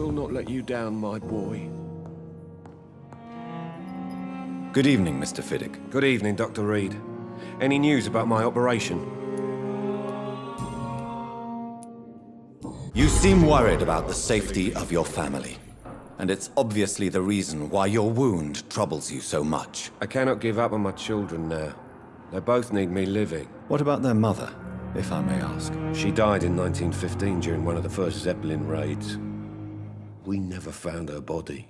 will not let you down, my boy. Good evening, Mr. Fiddick. Good evening, Dr. Reid. Any news about my operation? You seem worried about the safety of your family. And it's obviously the reason why your wound troubles you so much. I cannot give up on my children now. They both need me living. What about their mother, if I may ask? She died in 1915 during one of the first Zeppelin raids. We never found her body.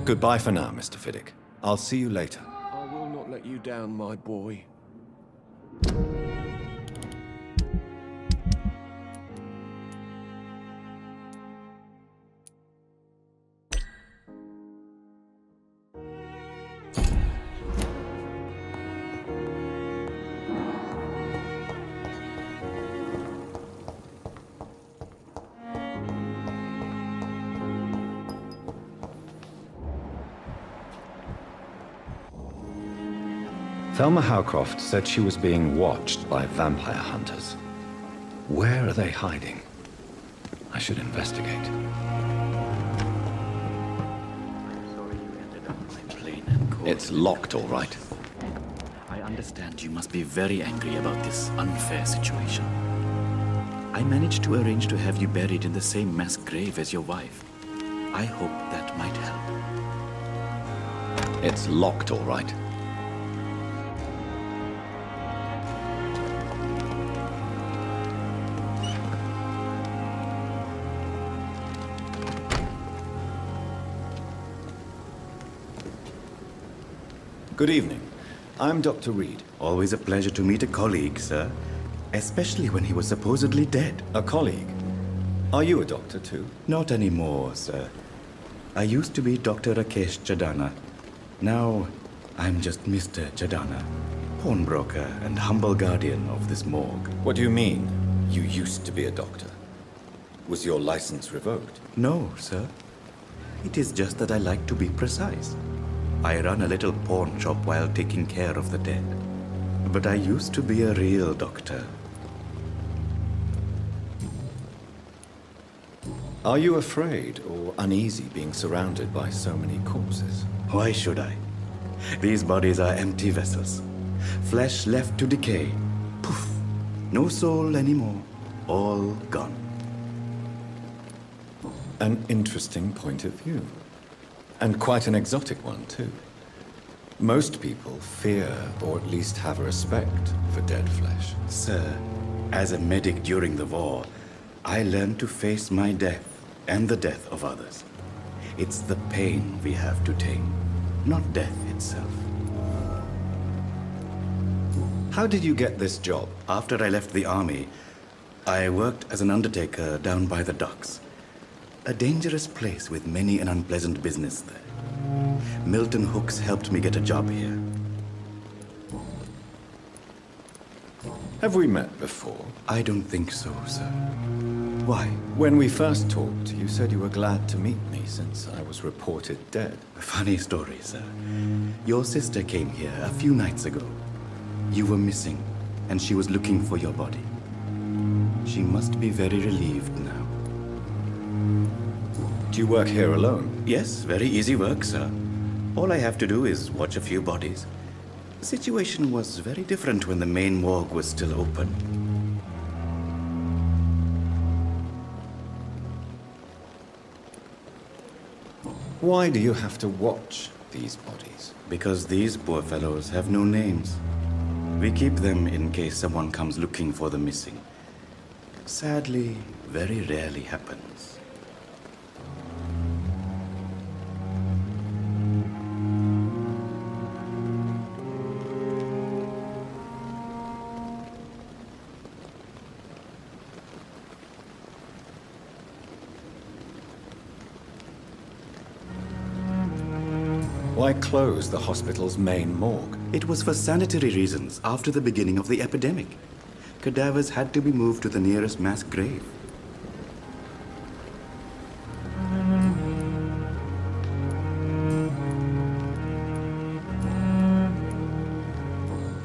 Goodbye for now, Mr. Fiddick. I'll see you later. I will not let you down, my boy. Thelma Howcroft said she was being watched by vampire hunters. Where are they hiding? I should investigate. I'm sorry you ended up my plain and cold. It's locked, all right. I understand you must be very angry about this unfair situation. I managed to arrange to have you buried in the same mass grave as your wife. I hope that might help. It's locked, all right. Good evening. I'm Dr. Reid. Always a pleasure to meet a colleague, sir. Especially when he was supposedly dead. A colleague? Are you a doctor too? Not anymore, sir. I used to be Dr. Rakesh Chadana. Now, I'm just Mr. Chadana, pawnbroker and humble guardian of this morgue. What do you mean, you used to be a doctor? Was your license revoked? No, sir. It is just that I like to be precise. I run a little pawn shop while taking care of the dead. But I used to be a real doctor. Are you afraid or uneasy being surrounded by so many corpses? Why should I? These bodies are empty vessels. Flesh left to decay. Poof. No soul anymore. All gone. An interesting point of view. And quite an exotic one, too. Most people fear, or at least have a respect, for dead flesh. Sir, as a medic during the war, I learned to face my death and the death of others. It's the pain we have to tame, not death itself. How did you get this job? After I left the army, I worked as an undertaker down by the docks. A dangerous place with many an unpleasant business there. Milton Hooks helped me get a job here. Have we met before? I don't think so, sir. Why? When we first talked, you said you were glad to meet me since I was reported dead. A funny story, sir. Your sister came here a few nights ago. You were missing, and she was looking for your body. She must be very relieved now. Do you work here alone? Yes, very easy work, sir. All I have to do is watch a few bodies. The situation was very different when the main morgue was still open. Why do you have to watch these bodies? Because these poor fellows have no names. We keep them in case someone comes looking for the missing. Sadly, very rarely happens. Why close the hospital's main morgue? It was for sanitary reasons after the beginning of the epidemic. Cadavers had to be moved to the nearest mass grave.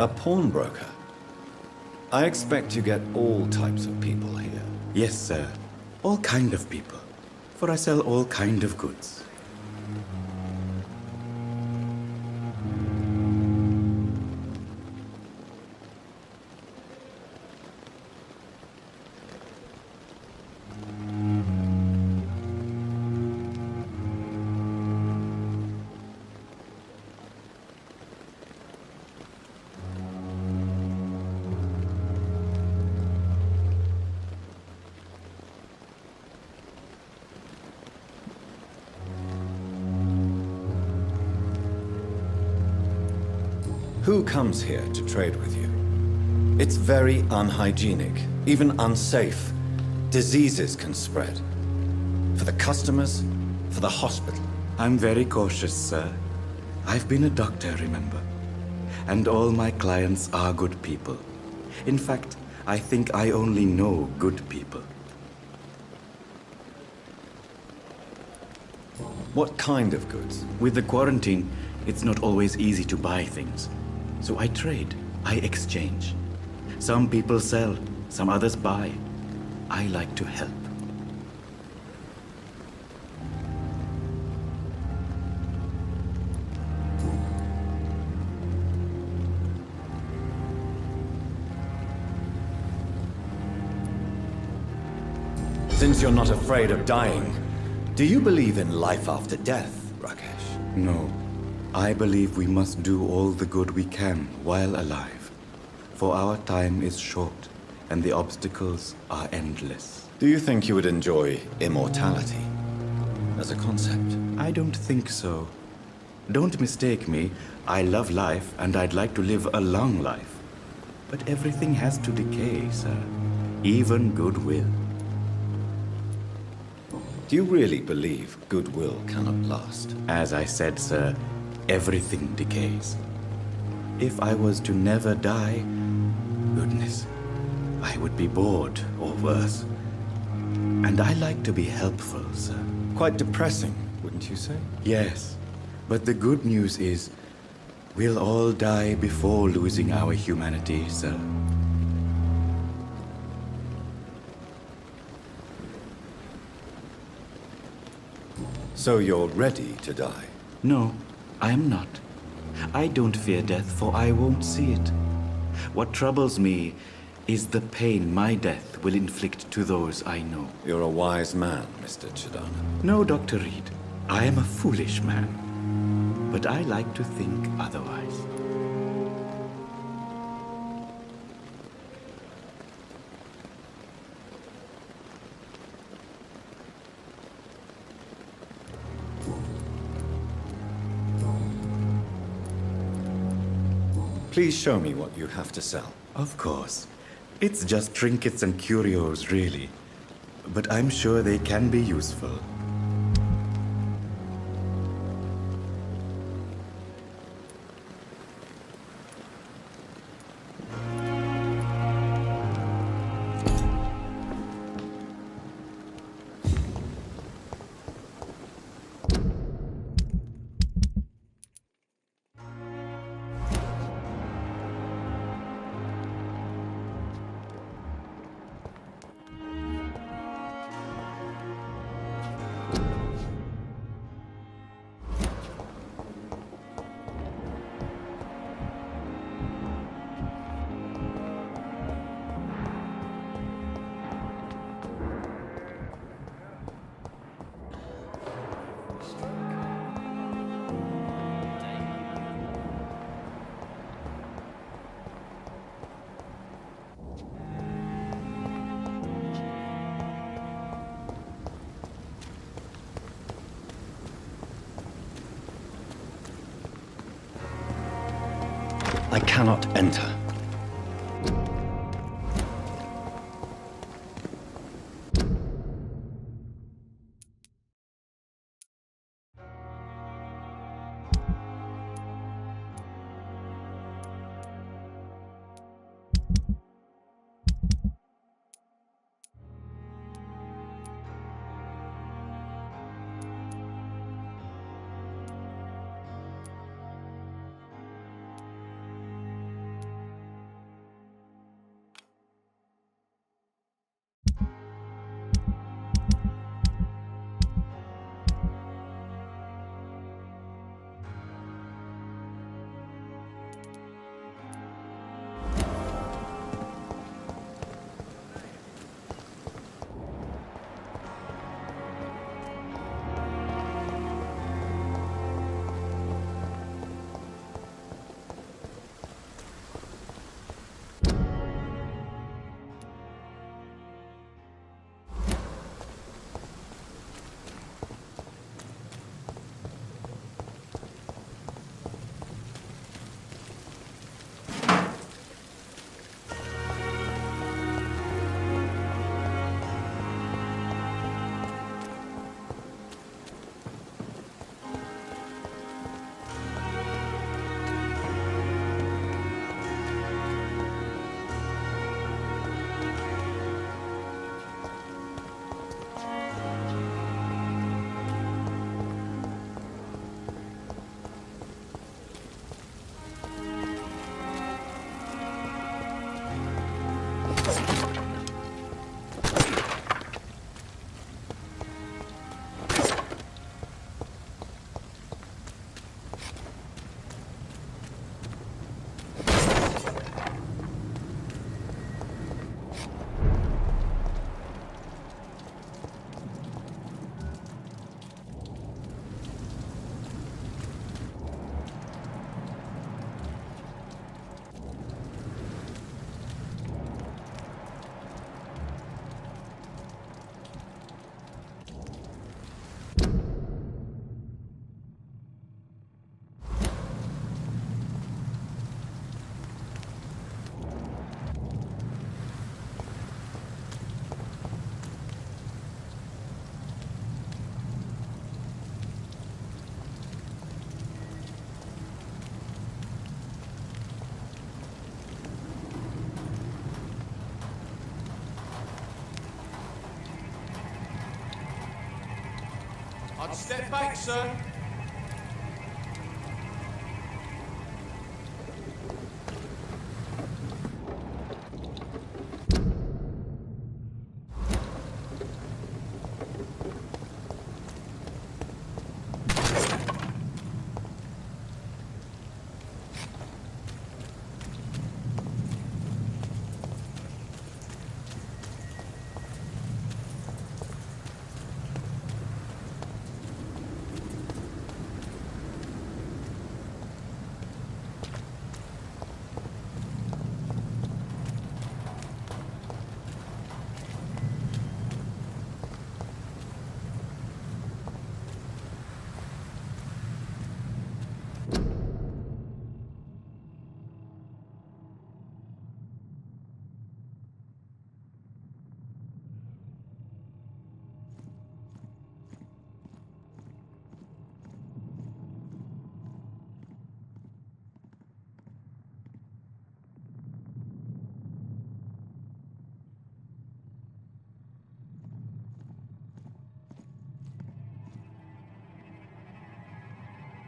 A pawnbroker? I expect you get all types of people here. Yes, sir. All kind of people. For I sell all kind of goods. Who comes here to trade with you? It's very unhygienic, even unsafe. Diseases can spread. For the customers, for the hospital. I'm very cautious, sir. I've been a doctor, remember? And all my clients are good people. In fact, I think I only know good people. What kind of goods? With the quarantine, it's not always easy to buy things. So I trade, I exchange. Some people sell, some others buy. I like to help. Since you're not afraid of dying, do you believe in life after death, Rakesh? No. I believe we must do all the good we can while alive. For our time is short, and the obstacles are endless. Do you think you would enjoy immortality as a concept? I don't think so. Don't mistake me. I love life, and I'd like to live a long life. But everything has to decay, sir. Even goodwill. Do you really believe goodwill cannot last? As I said, sir, everything decays. If I was to never die, goodness, I would be bored or worse. And I like to be helpful, sir. Quite depressing, wouldn't you say? Yes, but the good news is, we'll all die before losing our humanity, sir. So you're ready to die? No, I am not. I don't fear death, for I won't see it. What troubles me is the pain my death will inflict to those I know. You're a wise man, Mr. Chidana. No, Dr. Reid. I am a foolish man. But I like to think otherwise. Please show me what you have to sell. Of course. It's just trinkets and curios, really. But I'm sure they can be useful. I cannot enter. I'd step back, sir.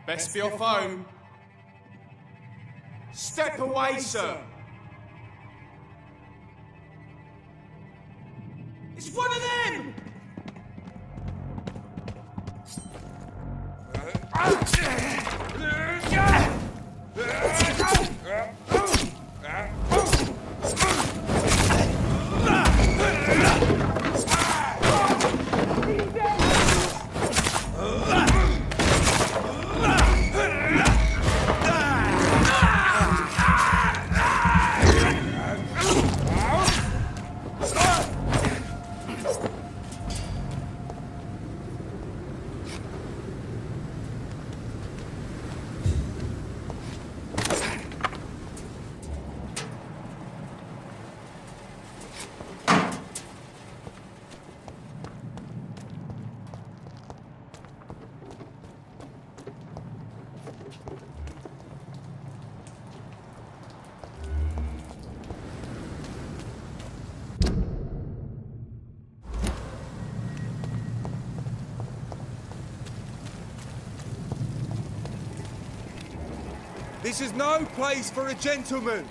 Best be off home. Step away, sir. It's one of them! This is no place for a gentleman.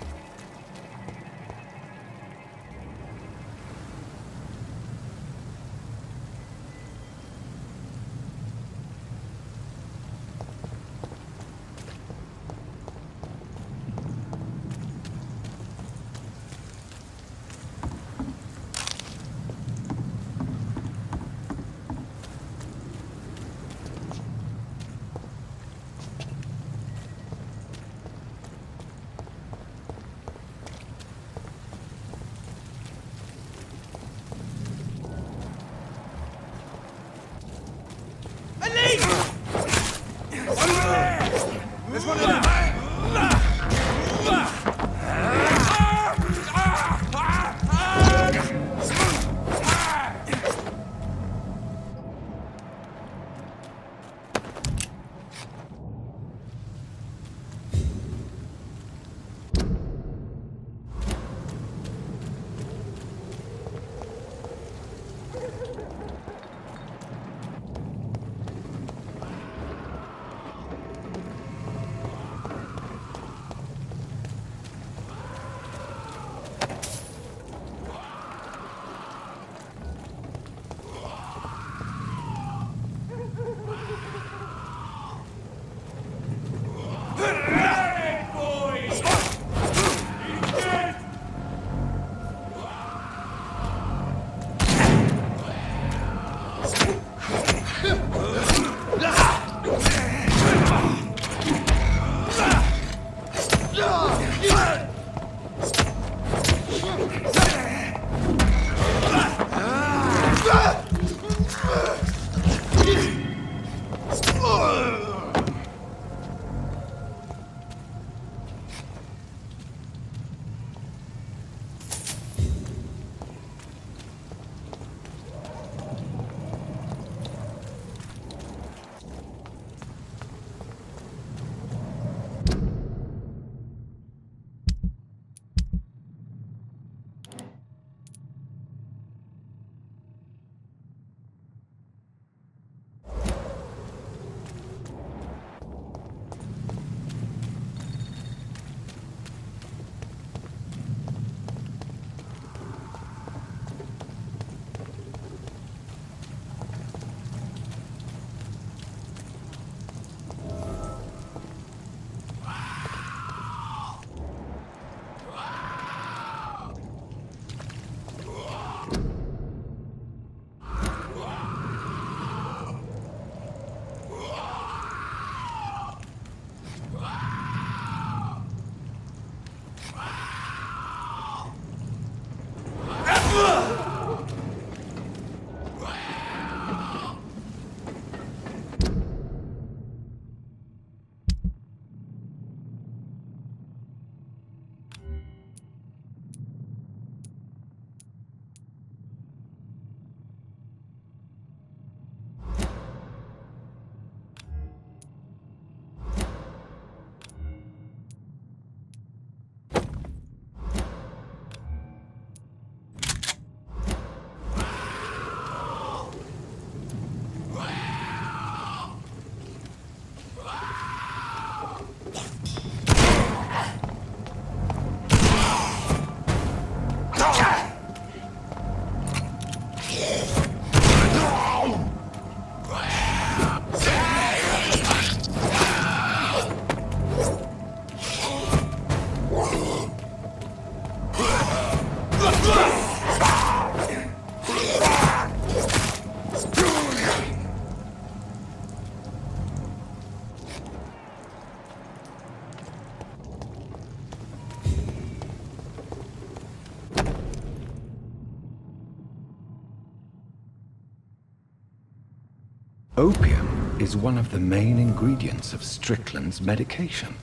Opium is one of the main ingredients of Strickland's medication.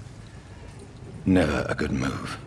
Never a good move.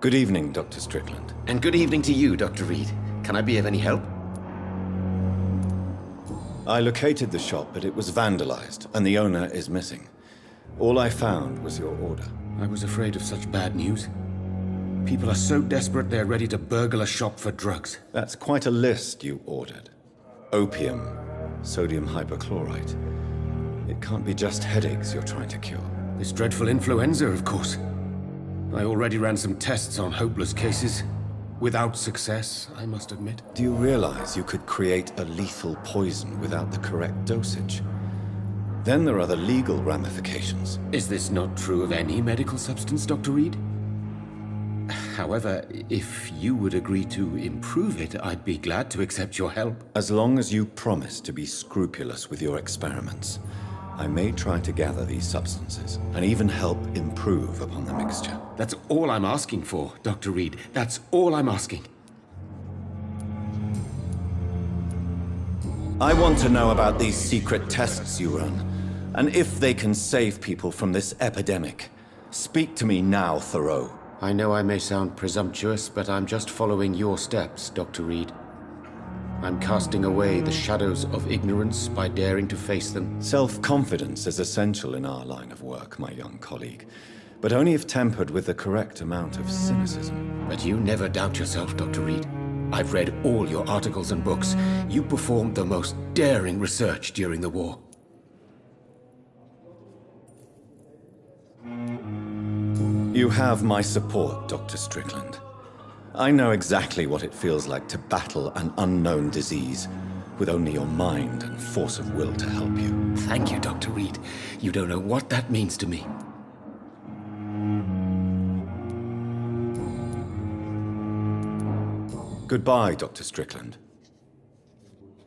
Good evening, Dr. Strickland. And good evening to you, Dr. Reid. Can I be of any help? I located the shop, but it was vandalized, and the owner is missing. All I found was your order. I was afraid of such bad news. People are so desperate they're ready to burgle a shop for drugs. That's quite a list you ordered. Opium, sodium hypochlorite. It can't be just headaches you're trying to cure. This dreadful influenza, of course. I already ran some tests on hopeless cases. Without success, I must admit. Do you realize you could create a lethal poison without the correct dosage? Then there are the legal ramifications. Is this not true of any medical substance, Dr. Reid? However, if you would agree to improve it, I'd be glad to accept your help. As long as you promise to be scrupulous with your experiments, I may try to gather these substances and even help improve upon the mixture. That's all I'm asking for, Dr. Reid. That's all I'm asking. I want to know about these secret tests you run, and if they can save people from this epidemic. Speak to me now, Thoreau. I know I may sound presumptuous, but I'm just following your steps, Dr. Reid. I'm casting away the shadows of ignorance by daring to face them. Self-confidence is essential in our line of work, my young colleague, but only if tempered with the correct amount of cynicism. But you never doubt yourself, Dr. Reid. I've read all your articles and books. You performed the most daring research during the war. You have my support, Dr. Strickland. I know exactly what it feels like to battle an unknown disease with only your mind and force of will to help you. Thank you, Dr. Reid. You don't know what that means to me. Goodbye, Dr. Strickland.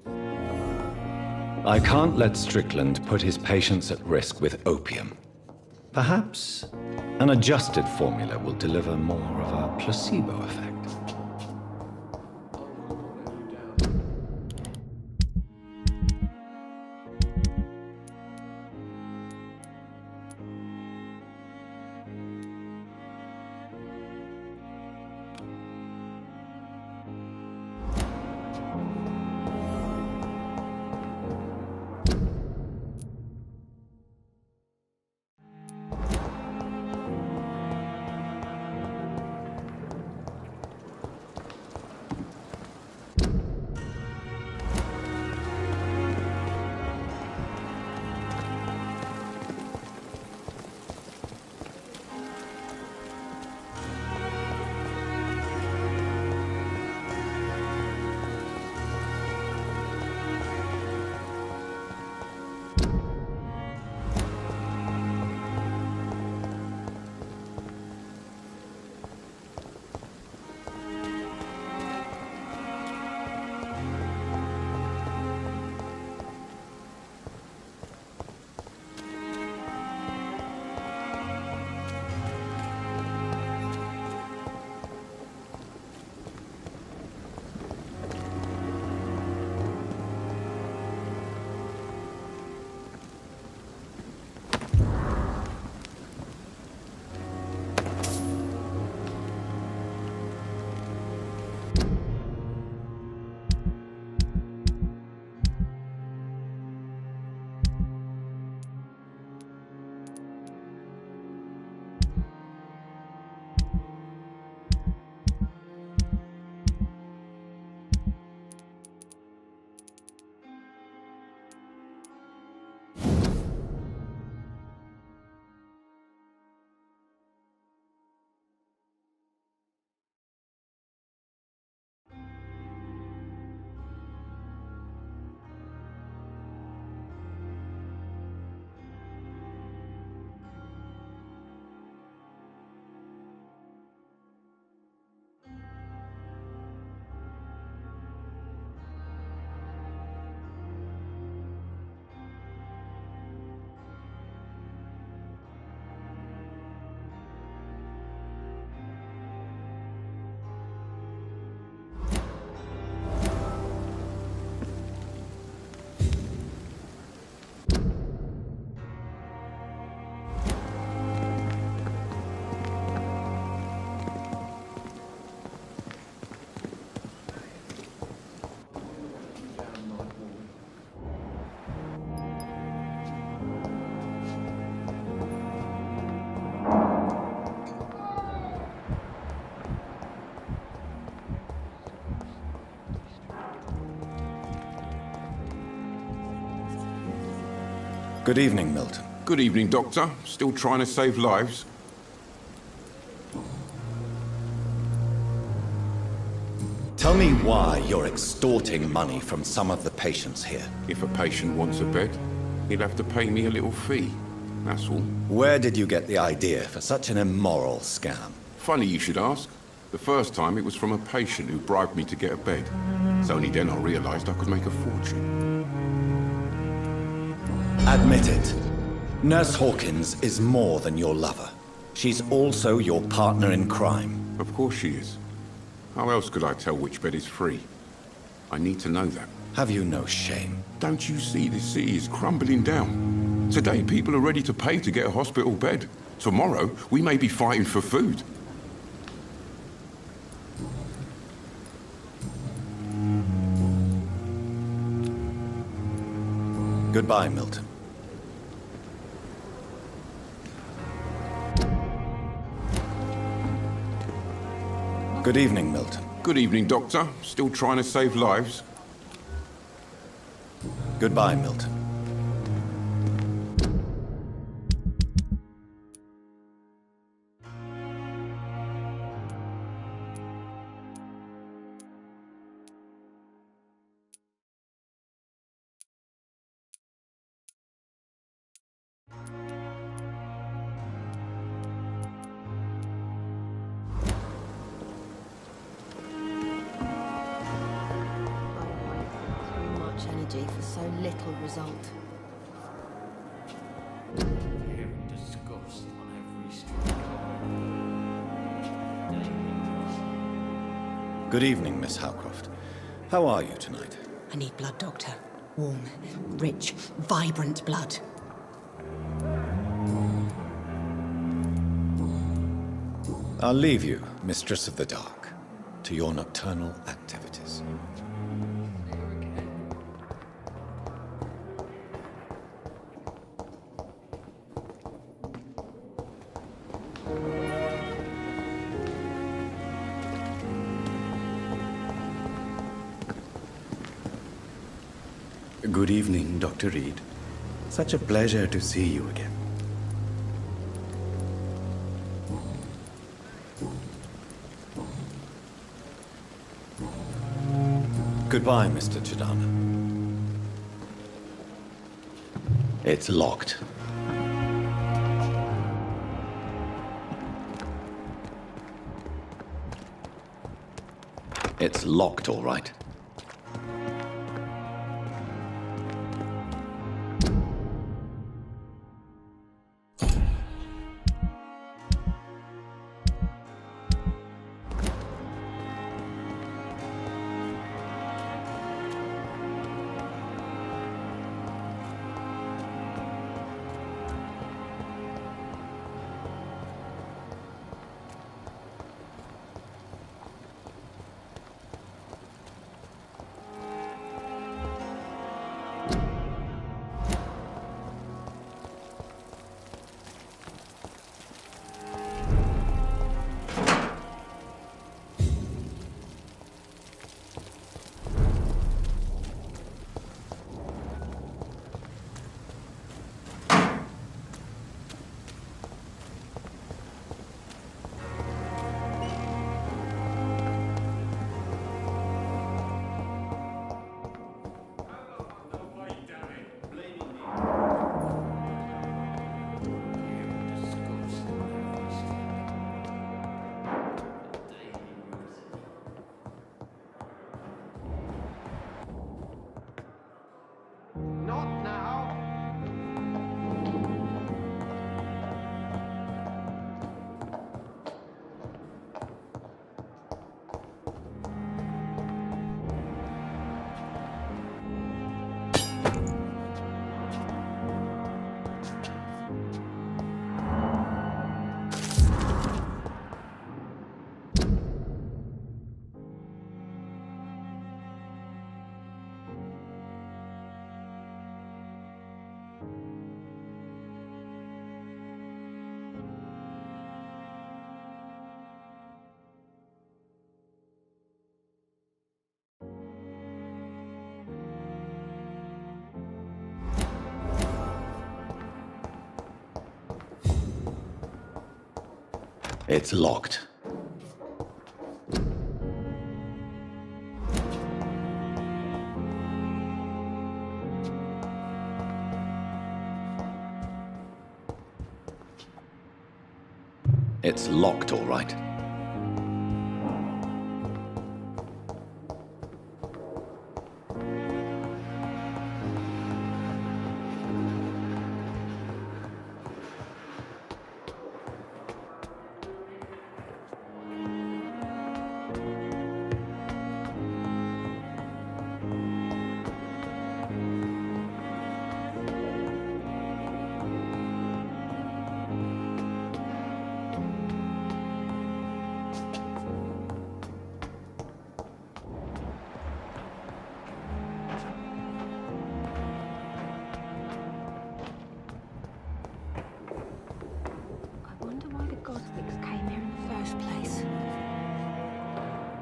I can't let Strickland put his patients at risk with opium. Perhaps an adjusted formula will deliver more of a placebo effect. Good evening, Milton. Good evening, Doctor. Still trying to save lives? Tell me why you're extorting money from some of the patients here. If a patient wants a bed, he'll have to pay me a little fee. That's all. Where did you get the idea for such an immoral scam? Funny you should ask. The first time it was from a patient who bribed me to get a bed. It's only then I realized I could make a fortune. Admit it. Nurse Hawkins is more than your lover. She's also your partner in crime. Of course she is. How else could I tell which bed is free? I need to know that. Have you no shame? Don't you see the city is crumbling down? Today people are ready to pay to get a hospital bed. Tomorrow we may be fighting for food. Goodbye, Milton. Good evening, Milton. Good evening, Doctor. Still trying to save lives? Goodbye, Milton. Energy for so little result. Good evening, Miss Howcroft. How are you tonight? I need blood, Doctor. Warm, rich, vibrant blood. I'll leave you, Mistress of the Dark, to your nocturnal activities. Good evening, Dr. Reid. Such a pleasure to see you again. Goodbye, Mr. Chidana. It's locked. It's locked, all right. It's locked. It's locked, all right.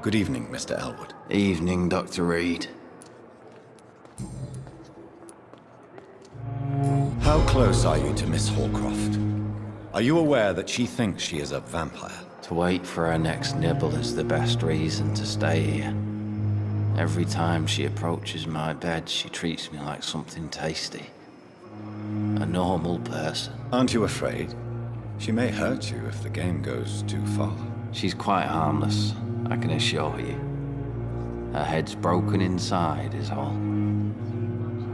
Good evening, Mr. Elwood. Evening, Dr. Reid. How close are you to Miss Hallcroft? Are you aware that she thinks she is a vampire? To wait for her next nibble is the best reason to stay here. Every time she approaches my bed, she treats me like something tasty. A normal person. Aren't you afraid? She may hurt you if the game goes too far. She's quite harmless, I can assure you. Her head's broken inside is all.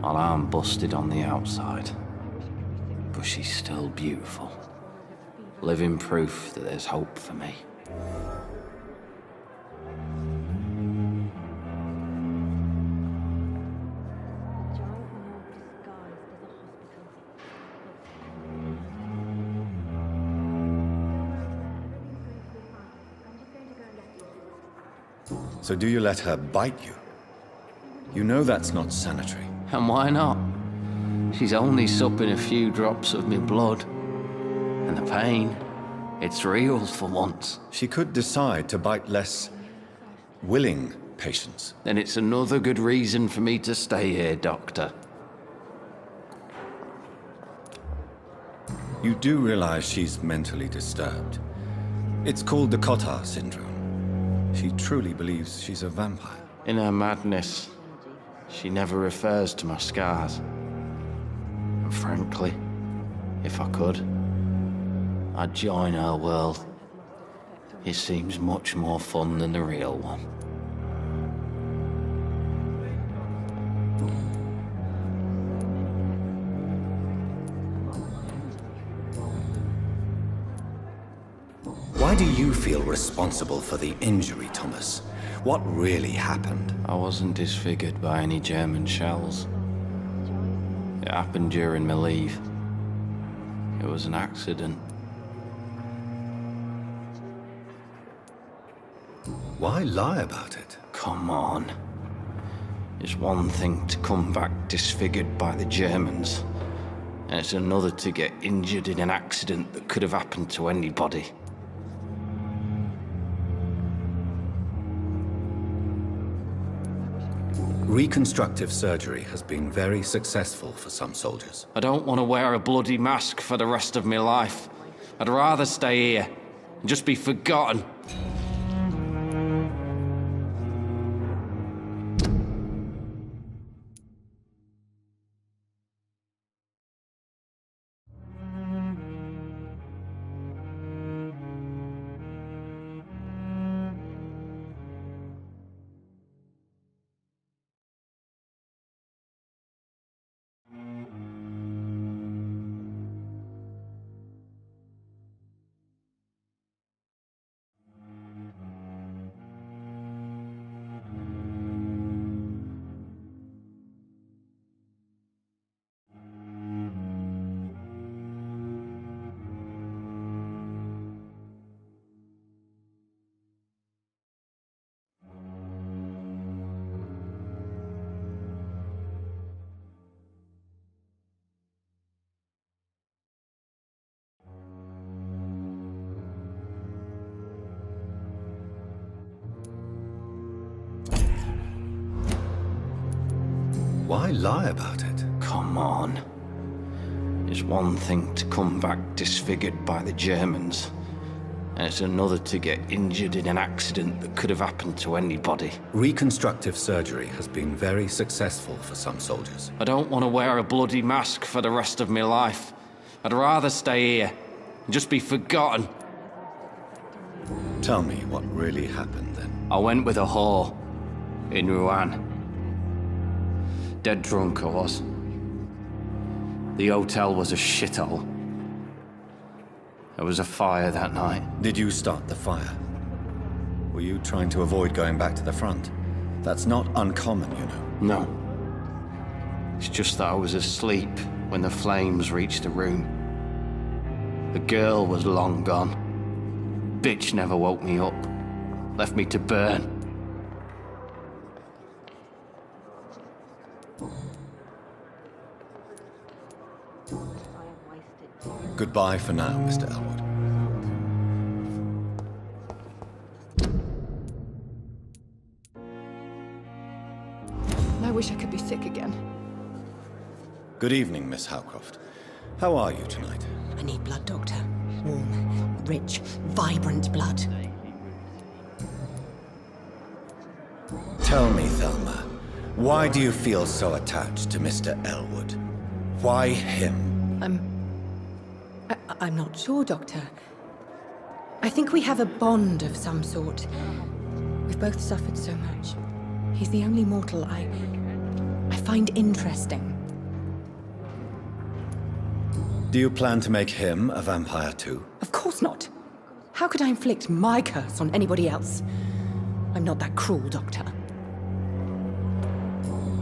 While I'm busted on the outside. But she's still beautiful. Living proof that there's hope for me. So do you let her bite you? You know that's not sanitary. And why not? She's only supping a few drops of me blood. And the pain, it's real for once. She could decide to bite less willing patients. Then it's another good reason for me to stay here, Doctor. You do realize she's mentally disturbed. It's called the Cotard syndrome. She truly believes she's a vampire. In her madness, she never refers to my scars. And frankly, if I could, I'd join her world. It seems much more fun than the real one. Why do you feel responsible for the injury, Thomas? What really happened? I wasn't disfigured by any German shells. It happened during my leave. It was an accident. Why lie about it? Come on. It's one thing to come back disfigured by the Germans, and it's another to get injured in an accident that could have happened to anybody. Reconstructive surgery has been very successful for some soldiers. I don't want to wear a bloody mask for the rest of my life. I'd rather stay here and just be forgotten. Why lie about it? Come on. It's one thing to come back disfigured by the Germans, And it's another to get injured in an accident that could have happened to anybody. Reconstructive surgery has been very successful for some soldiers. I don't want to wear a bloody mask for the rest of my life. I'd rather stay here and just be forgotten. Tell me what really happened then. I went with a whore in Rouen. Dead drunk I was. The hotel was a shithole. There was a fire that night. Did you start the fire? Were you trying to avoid going back to the front? That's not uncommon, you know. No. It's just that I was asleep when the flames reached the room. The girl was long gone. Bitch never woke me up. Left me to burn. Goodbye for now, Mr. Elwood. I wish I could be sick again. Good evening, Miss Howcroft. How are you tonight? I need blood, Doctor. Warm, rich, vibrant blood. Tell me, Thelma, why do you feel so attached to Mr. Elwood? Why him? I'm not sure, Doctor. I think we have a bond of some sort. We've both suffered so much. He's the only mortal I find interesting. Do you plan to make him a vampire too? Of course not. How could I inflict my curse on anybody else? I'm not that cruel, Doctor.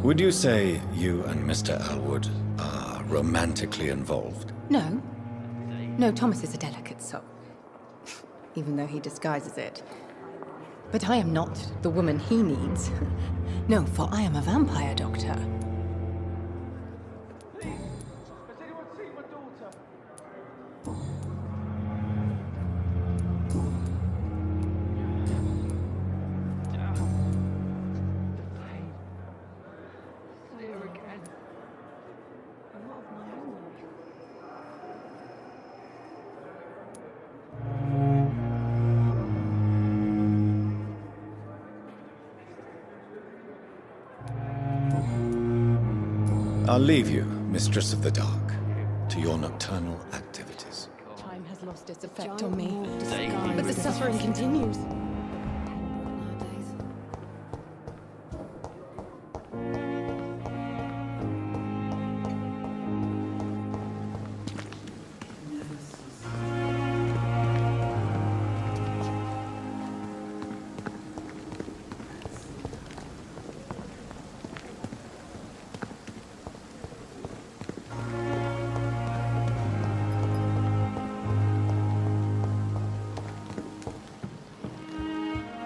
Would you say you and Mr. Elwood are romantically involved? No. No, Thomas is a delicate soul. Even though he disguises it. But I am not the woman he needs. No, for I am a vampire, Doctor. I'll leave you, Mistress of the Dark, to your nocturnal activities. Time has lost its effect on me, but the suffering continues.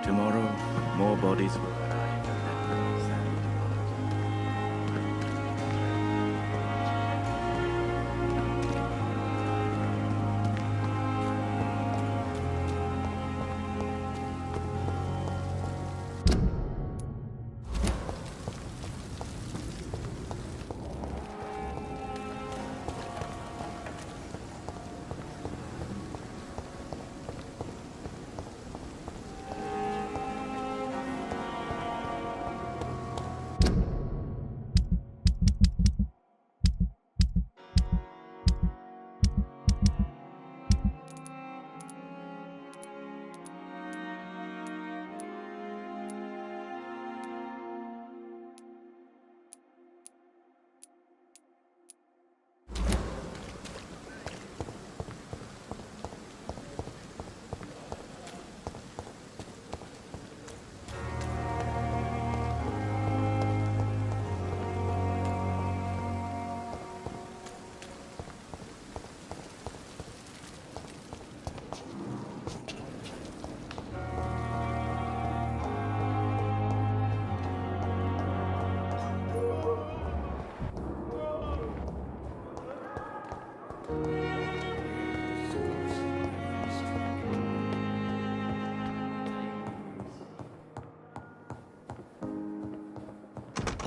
Tomorrow, more bodies will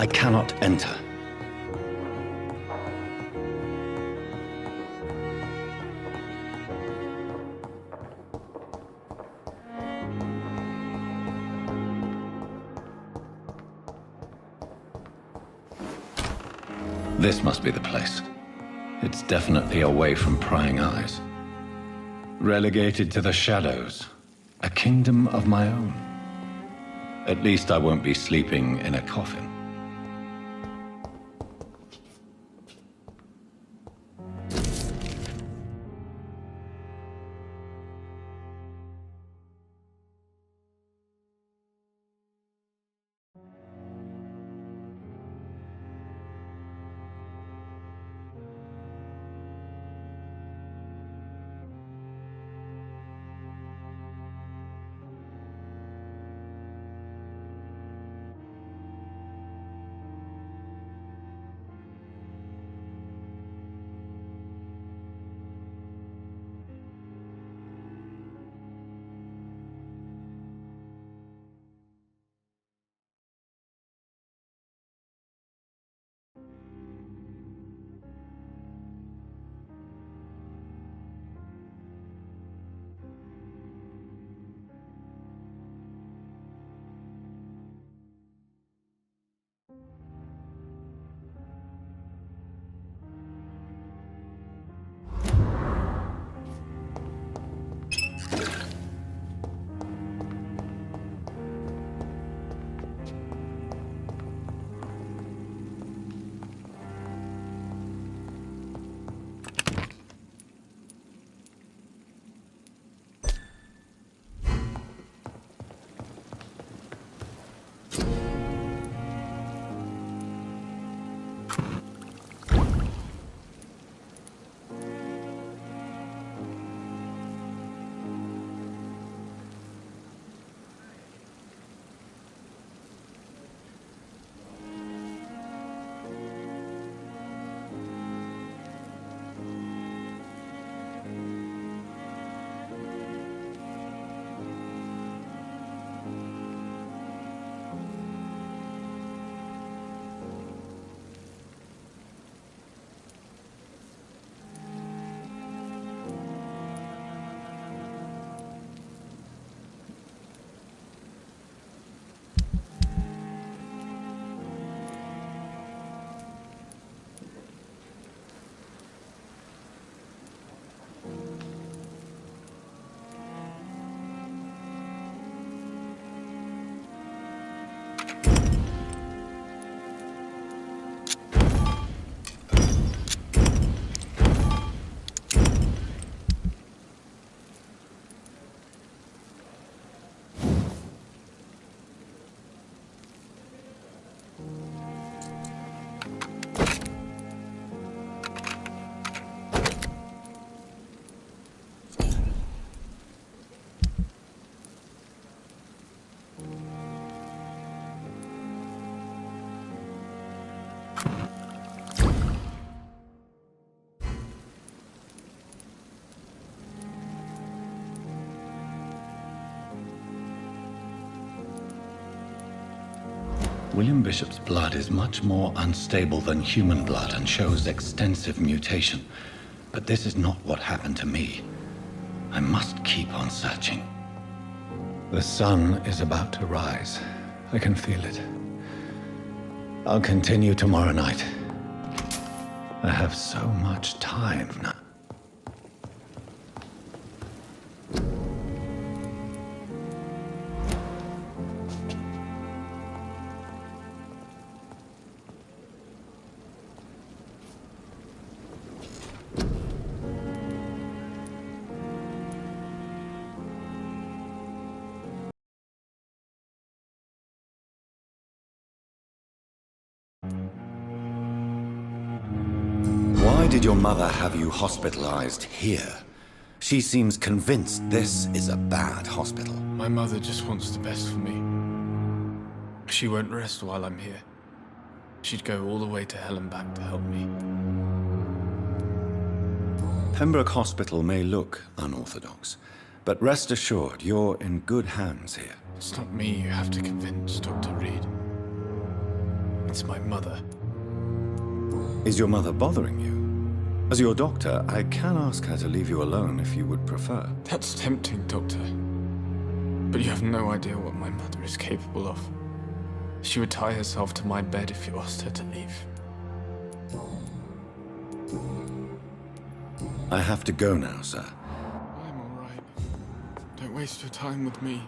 I cannot enter. This must be the place. It's definitely away from prying eyes. Relegated to the shadows. A kingdom of my own. At least I won't be sleeping in a coffin. William Bishop's blood is much more unstable than human blood and shows extensive mutation. But this is not what happened to me. I must keep on searching. The sun is about to rise. I can feel it. I'll continue tomorrow night. I have so much time now. Why did your mother have you hospitalized here? She seems convinced this is a bad hospital. My mother just wants the best for me. She won't rest while I'm here. She'd go all the way to hell and back to help me. Pembroke Hospital may look unorthodox, but rest assured you're in good hands here. It's not me you have to convince, Dr. Reid. It's my mother. Is your mother bothering you? As your doctor, I can ask her to leave you alone if you would prefer. That's tempting, Doctor. But you have no idea what my mother is capable of. She would tie herself to my bed if you asked her to leave. I have to go now, sir. I'm all right. Don't waste your time with me.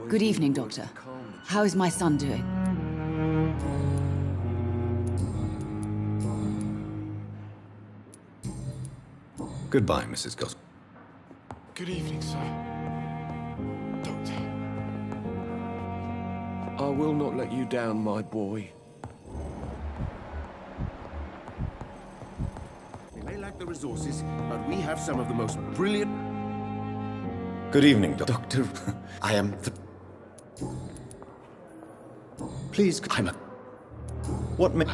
Good evening, Doctor. How is my son doing? Goodbye, Mrs. Goss. Good evening, sir. Doctor. I will not let you down, my boy. We may lack the resources, but we have some of the most brilliant... Good evening, Doctor, I am the... Please, I'm a... What may...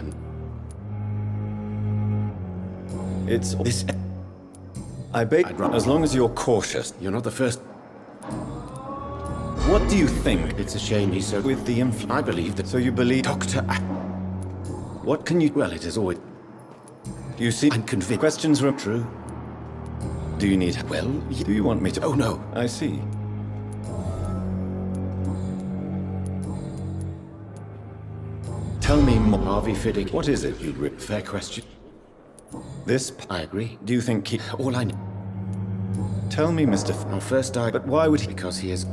It's... This... I beg... As long as you're cautious. You're not the first... What do you think? It's a shame he's so... With the I believe that... So you believe... Doctor, What can you... Well, it is always... You see... I'm convinced... Questions were... True. Do you need... Well... Do you want me to... Oh, no. I see. Tell me more. Harvey Fiddick. What is it you'd rip? Fair question. This... I agree. Do you think he... All I know... Tell me, Mr. Our first I... But why would he... Because he is...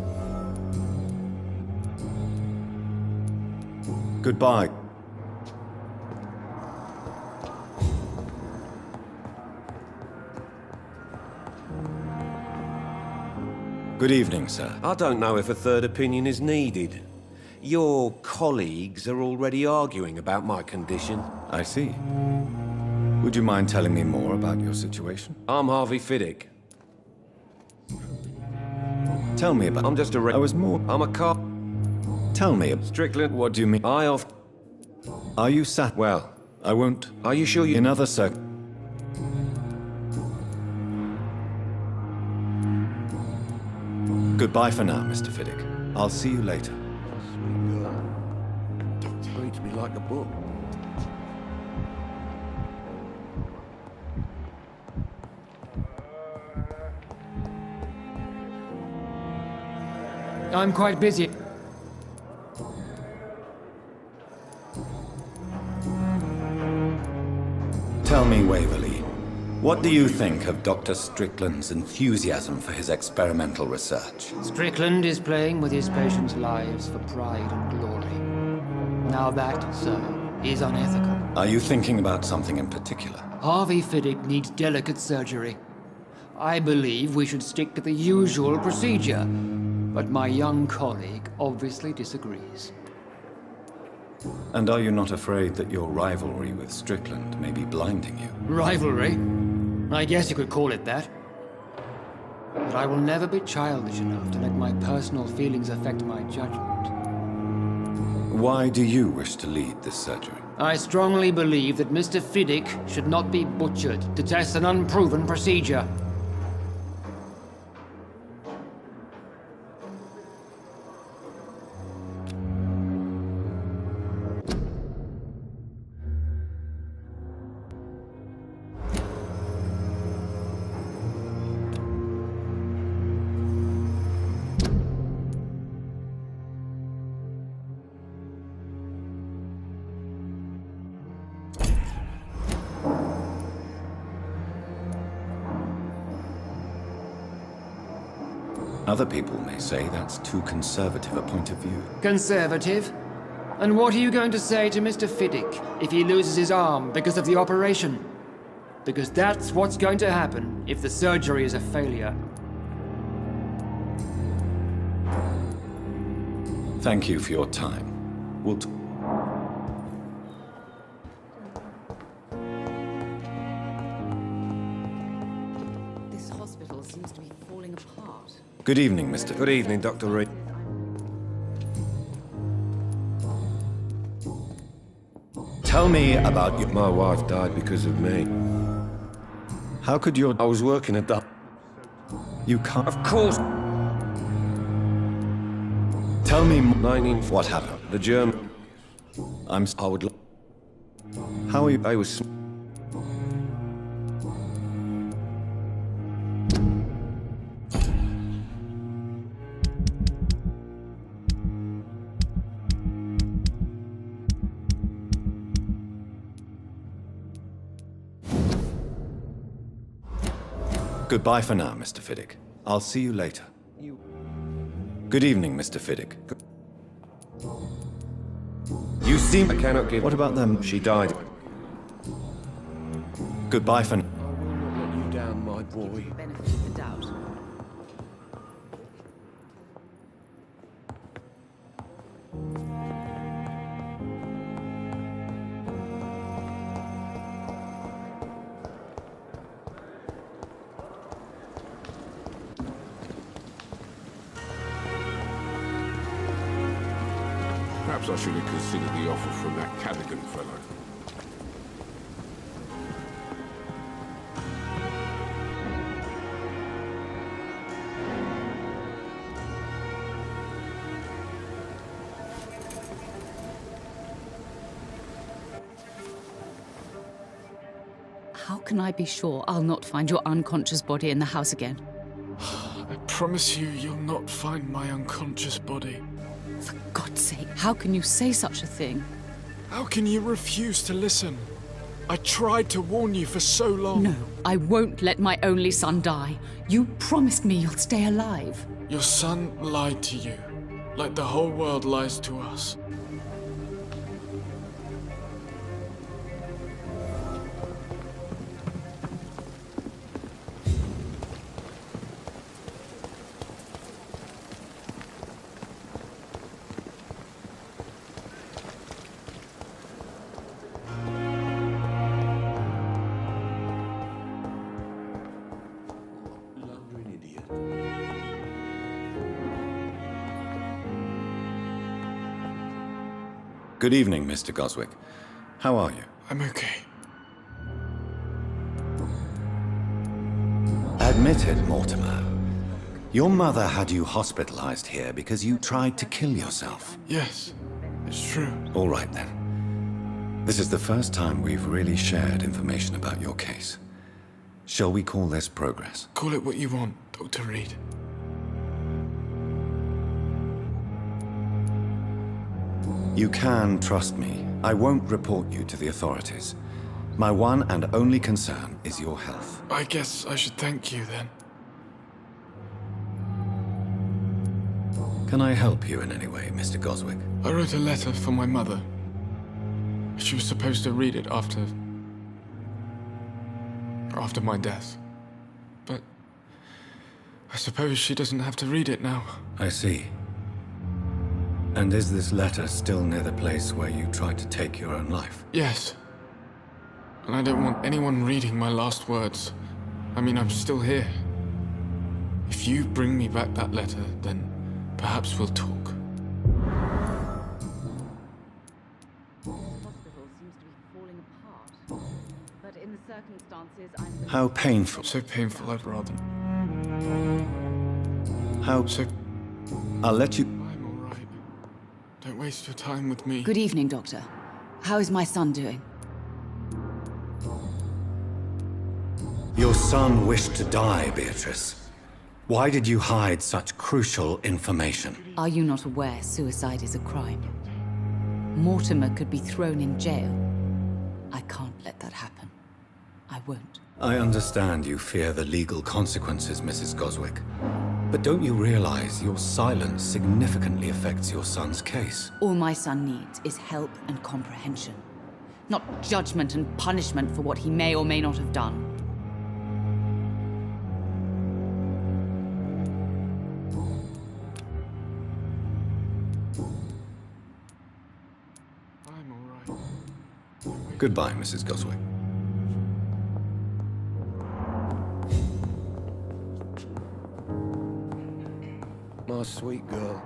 Goodbye. Good evening, sir. I don't know if a third opinion is needed. Your colleagues are already arguing about my condition. I see. Would you mind telling me more about your situation? I'm Harvey Fiddick. Tell me about... I'm just a... I was more... I'm a car... Tell me... Strickland... What do you mean? Are you sat... Well... I won't... Are you sure you... In other Goodbye for now, Mr. Fiddick. I'll see you later. Sweet girl. Reads me like a book. I'm quite busy. Tell me, Waverley, what do you think of Dr. Strickland's enthusiasm for his experimental research? Strickland is playing with his patients' lives for pride and glory. Now that, sir, is unethical. Are you thinking about something in particular? Harvey Fiddick needs delicate surgery. I believe we should stick to the usual procedure, but my young colleague obviously disagrees. And are you not afraid that your rivalry with Strickland may be blinding you? Rivalry? I guess you could call it that. But I will never be childish enough to let my personal feelings affect my judgment. Why do you wish to lead this surgery? I strongly believe that Mr. Fiddick should not be butchered to test an unproven procedure. Other people may say that's too conservative a point of view. Conservative? And what are you going to say to Mr. Fiddick if he loses his arm because of the operation? Because that's what's going to happen if the surgery is a failure. Thank you for your time. We'll This hospital seems to be falling apart. Good evening, Mr. Good evening, Dr. Reid. Tell me about your... My wife died because of me. How could your... I was working at the... You can't... Of course! Tell me... 19... What happened? The German... I would... How are you... They was... Goodbye for now, Mr. Fiddick. I'll see you later. Good evening, Mr. Fiddick. You seem... I cannot give... What about them? She died. Goodbye for now. I will not let you down, my boy. Benefit of the doubt. Perhaps I should have considered the offer from that Cadigan fellow. How can I be sure I'll not find your unconscious body in the house again? I promise you, you'll not find my unconscious body. For God's sake, how can you say such a thing? How can you refuse to listen? I tried to warn you for so long. No, I won't let my only son die. You promised me you'll stay alive. Your son lied to you, like the whole world lies to us. Good evening, Mr. Goswick. How are you? I'm okay. Admit it, Mortimer. Your mother had you hospitalized here because you tried to kill yourself. Yes, it's true. All right, then. This is the first time we've really shared information about your case. Shall we call this progress? Call it what you want, Dr. Reid. You can trust me. I won't report you to the authorities. My one and only concern is your health. I guess I should thank you then. Can I help you in any way, Mr. Goswick? I wrote a letter for my mother. She was supposed to read it after my death. But I suppose she doesn't have to read it now. I see. And is this letter still near the place where you tried to take your own life? Yes. And I don't want anyone reading my last words. I mean, I'm still here. If you bring me back that letter, then perhaps we'll talk. How painful. So painful, I'd rather. How... So... I'll let you... I'm all right. Don't waste your time with me. Good evening, Doctor. How is my son doing? Your son wished to die, Beatrice. Why did you hide such crucial information? Are you not aware suicide is a crime? Mortimer could be thrown in jail. I can't let that happen. I won't. I understand you fear the legal consequences, Mrs. Goswick. But don't you realize your silence significantly affects your son's case? All my son needs is help and comprehension. Not judgment and punishment for what he may or may not have done. I'm all right. Goodbye, Mrs. Goswick. My sweet girl.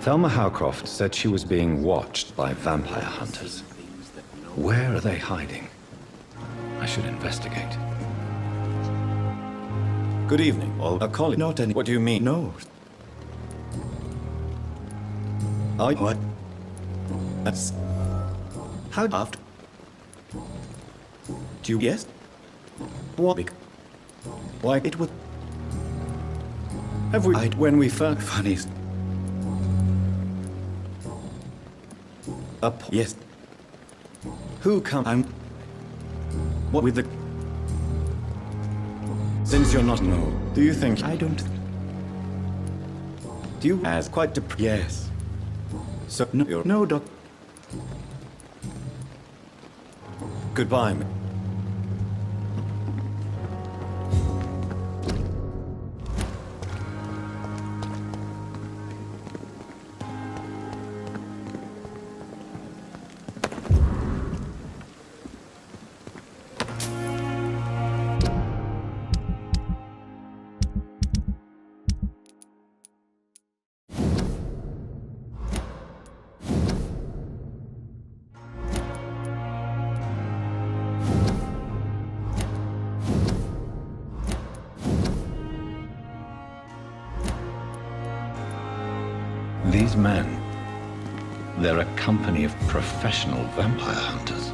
Thelma Howcroft said she was being watched by vampire hunters. Where are they hiding? I should investigate. Good evening. All a colleague. Not any. What do you mean? No. What? That's. How after? Do you yes? What? Why it would. Have we? When we first. Funny. Up. Yes. Who come? I'm. What with the? Since you're not. No. Do you think? I don't. Do you? As quite yes. So no, you're no doc. Goodbye. These men, they're a company of professional vampire hunters.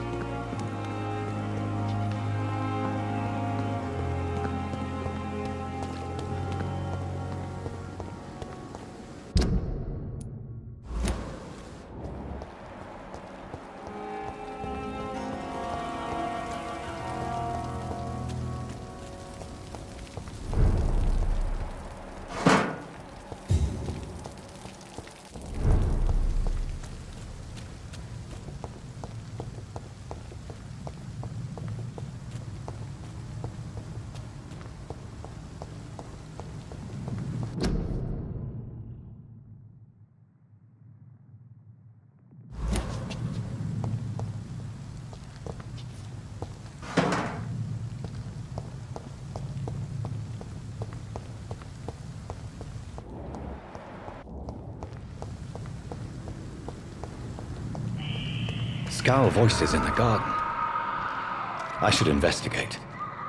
Scowl voices in the garden. I should investigate.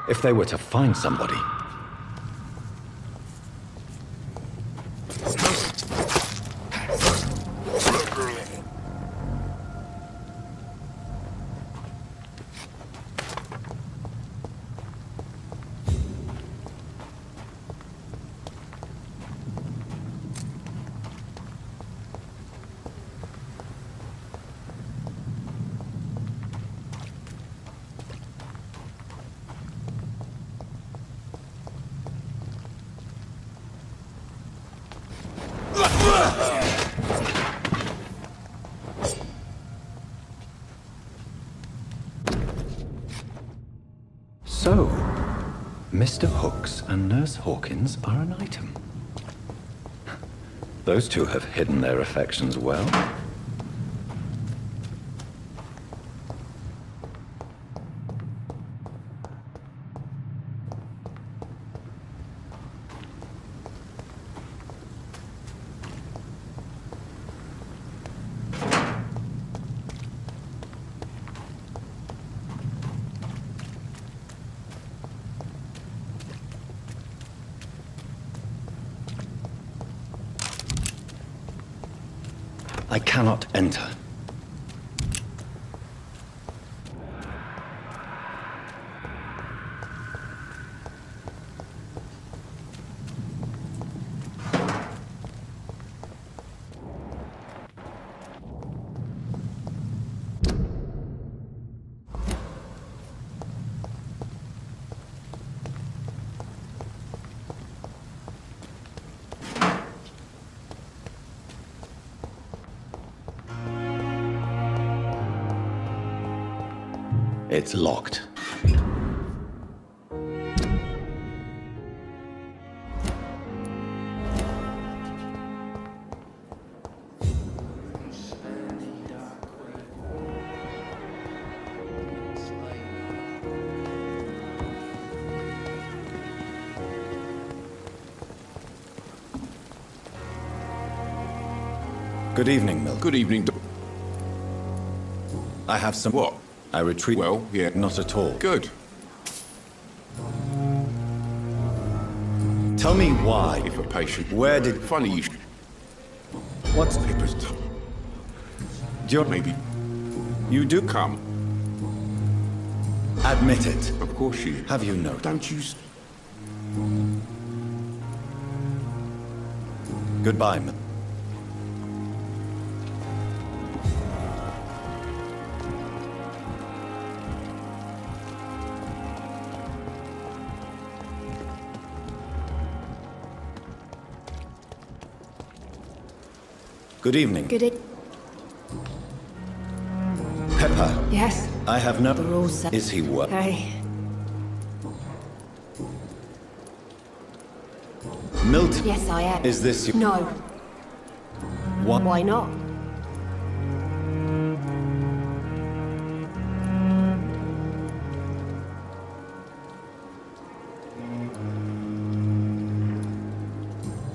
If they were to find somebody. So, Mr. Hooks and Nurse Hawkins are an item. Those two have hidden their affections well. I cannot enter. It's locked. Good evening, Milton. Good evening, I have some... What? I retreat... Well, yeah. Not at all. Good. Tell me why. If a patient... Where did... Funny you... What's... Maybe... You do... Come. Admit it. Of course you... Have you no... Don't you... Goodbye, Milton. Good evening. Good evening. Pepper. Yes. I have no... We're all set. Is he well? Hey. Milton. Yes, I am. Is this your... No. What? Why not?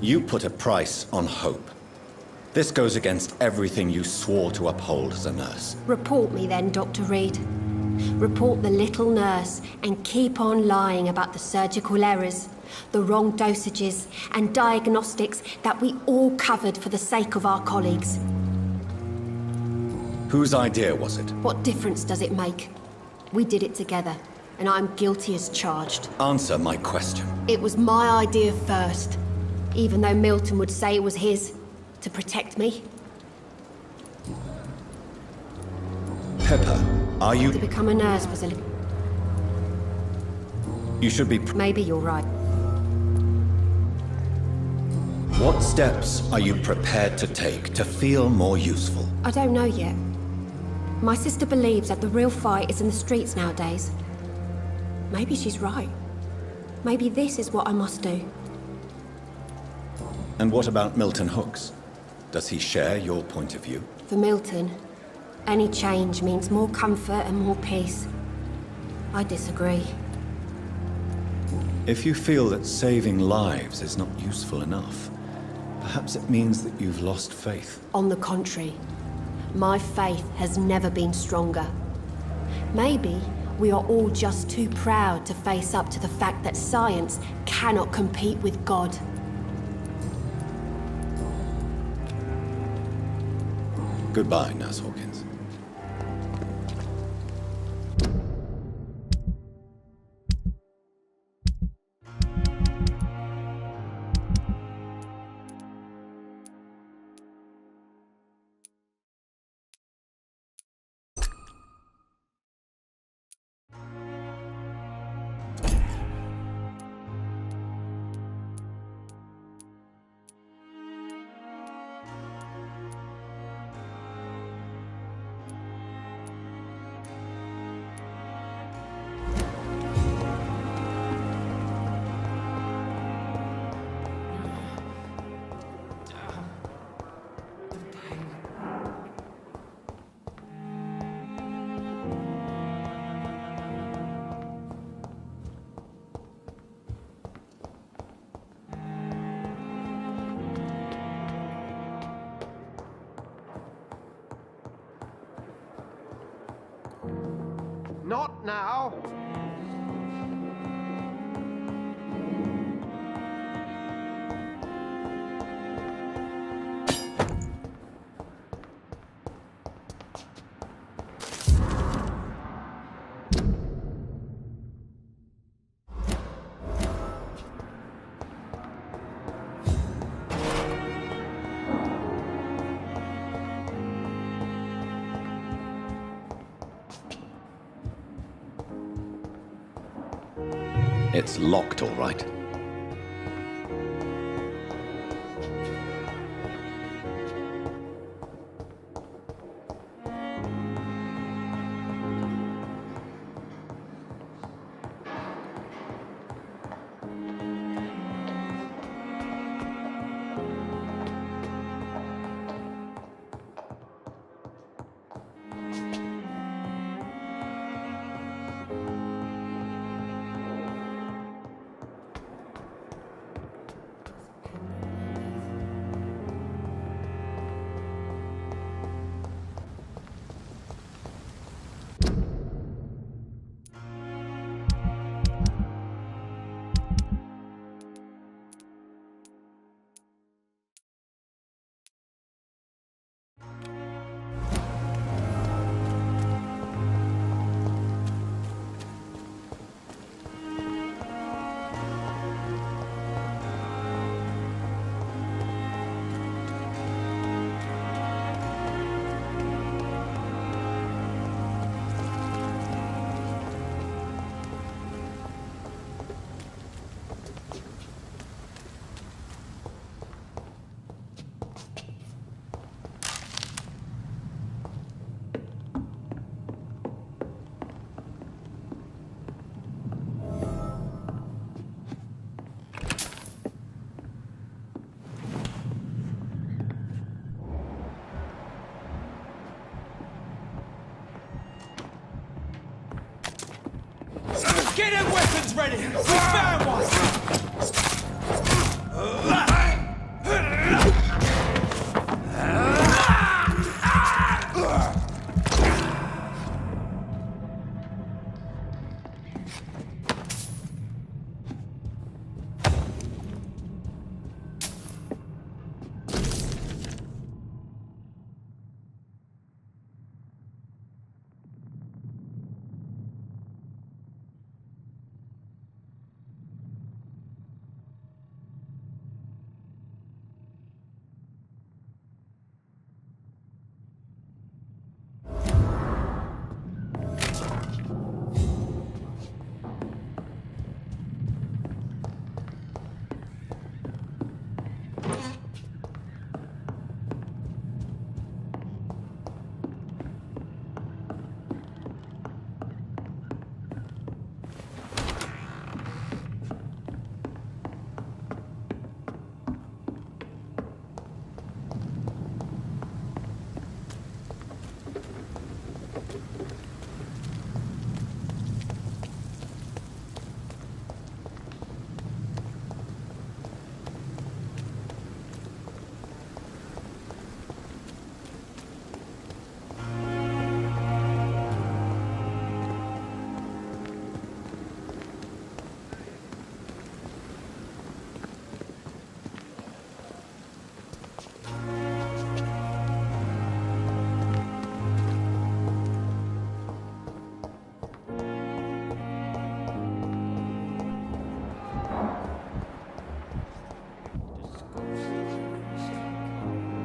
You put a price on hope. This goes against everything you swore to uphold as a nurse. Report me then, Dr. Reid. Report the little nurse and keep on lying about the surgical errors, the wrong dosages and diagnostics that we all covered for the sake of our colleagues. Whose idea was it? What difference does it make? We did it together, and I'm guilty as charged. Answer my question. It was my idea first, even though Milton would say it was his, to protect me. Pepper, are you... To become a nurse was a little... You should be... Maybe you're right. What steps are you prepared to take to feel more useful? I don't know yet. My sister believes that the real fight is in the streets nowadays. Maybe she's right. Maybe this is what I must do. And what about Milton Hooks? Does he share your point of view? For Milton, any change means more comfort and more peace. I disagree. If you feel that saving lives is not useful enough, perhaps it means that you've lost faith. On the contrary, my faith has never been stronger. Maybe we are all just too proud to face up to the fact that science cannot compete with God. Goodbye, Nurse Hawkins. Not now. It's locked, all right. Get their weapons ready! We found one!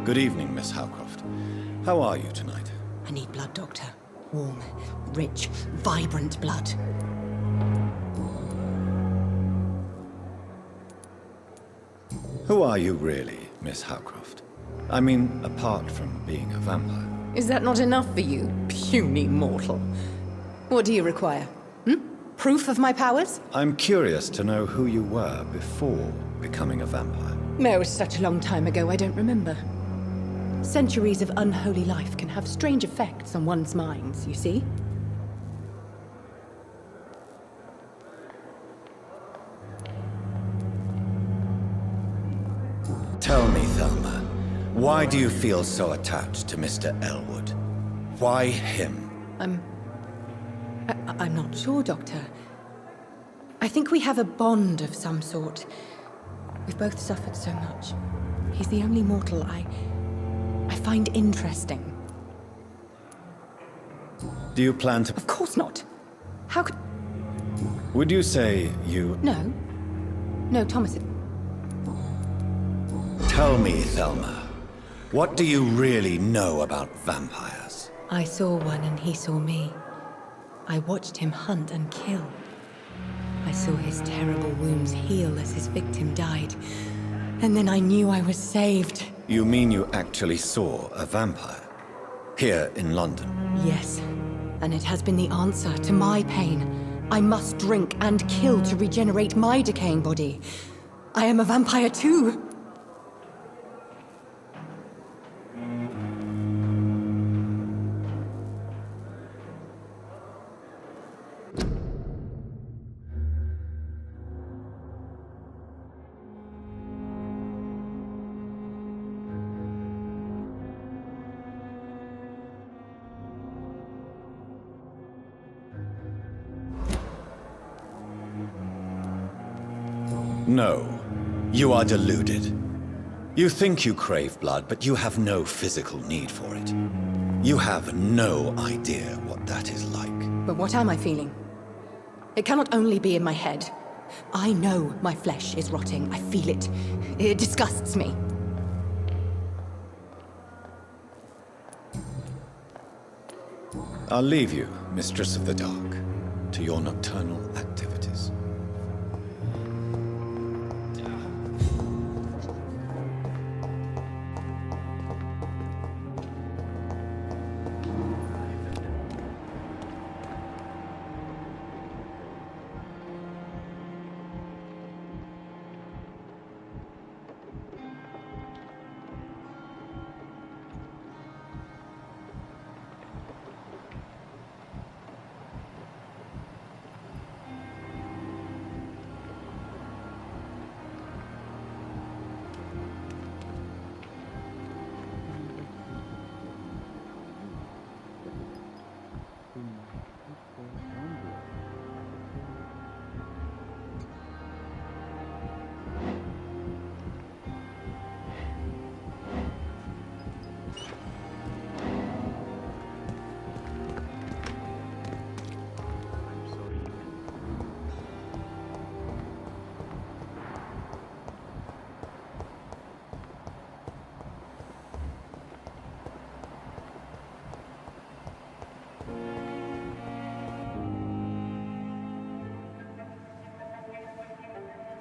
Good evening, Miss Howcroft. How are you tonight? I need blood, Doctor. Warm, rich, vibrant blood. Who are you really, Miss Howcroft? I mean, apart from being a vampire. Is that not enough for you, puny mortal? What do you require? Proof of my powers? I'm curious to know who you were before becoming a vampire. No, it was such a long time ago, I don't remember. Centuries of unholy life can have strange effects on one's minds, you see? Tell me, Thelma, why do you feel so attached to Mr. Elwood? Why him? I'm not sure, Doctor. I think we have a bond of some sort. We've both suffered so much. He's the only mortal I find interesting. Do you plan to... Of course not. How could... Would you say you... No. No, Thomas... Tell me, Thelma, what do you really know about vampires? I saw one and he saw me. I watched him hunt and kill. I saw his terrible wounds heal as his victim died. And then I knew I was saved. You mean you actually saw a vampire? Here in London? Yes. And it has been the answer to my pain. I must drink and kill to regenerate my decaying body. I am a vampire too. No, you are deluded. You think you crave blood, but you have no physical need for it. You have no idea what that is like. But what am I feeling? It cannot only be in my head. I know my flesh is rotting. I feel it. It disgusts me. I'll leave you, Mistress of the Dark, to your nocturnal activities.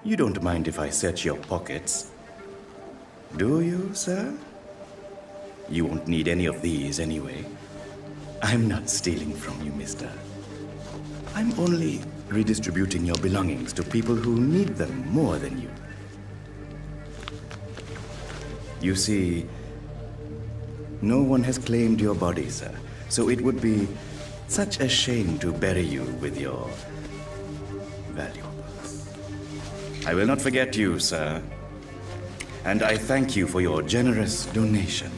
You don't mind if I search your pockets, do you, sir? You won't need any of these anyway. I'm not stealing from you, mister. I'm only redistributing your belongings to people who need them more than you. You see, no one has claimed your body, sir, so it would be such a shame to bury you with your valuables. I will not forget you, sir, and I thank you for your generous donation.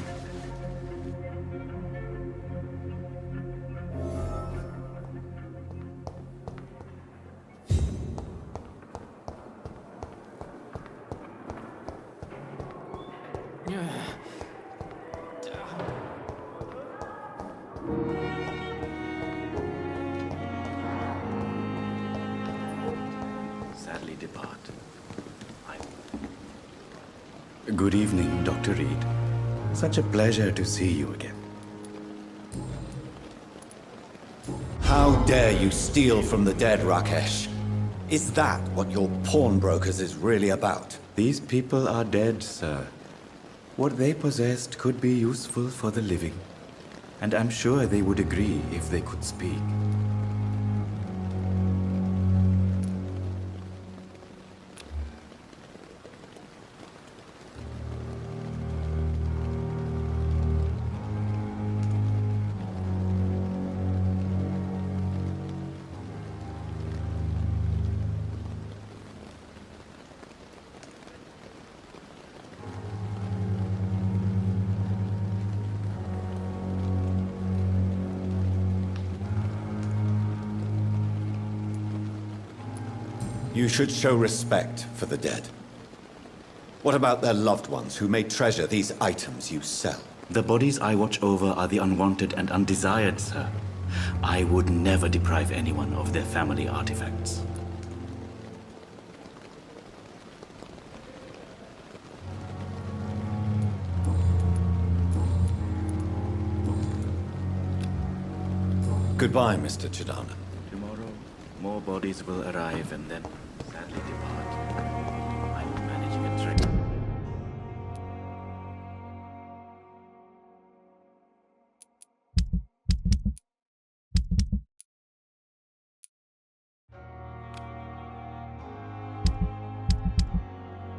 Sadly depart. Good evening, Dr. Reid. Such a pleasure to see you again. How dare you steal from the dead, Rakesh? Is that what your pawnbrokers is really about? These people are dead, sir. What they possessed could be useful for the living, and I'm sure they would agree if they could speak. You should show respect for the dead. What about their loved ones who may treasure these items you sell? The bodies I watch over are the unwanted and undesired, sir. I would never deprive anyone of their family artifacts. Goodbye, Mr. Chidana. Tomorrow, more bodies will arrive and then sadly depart.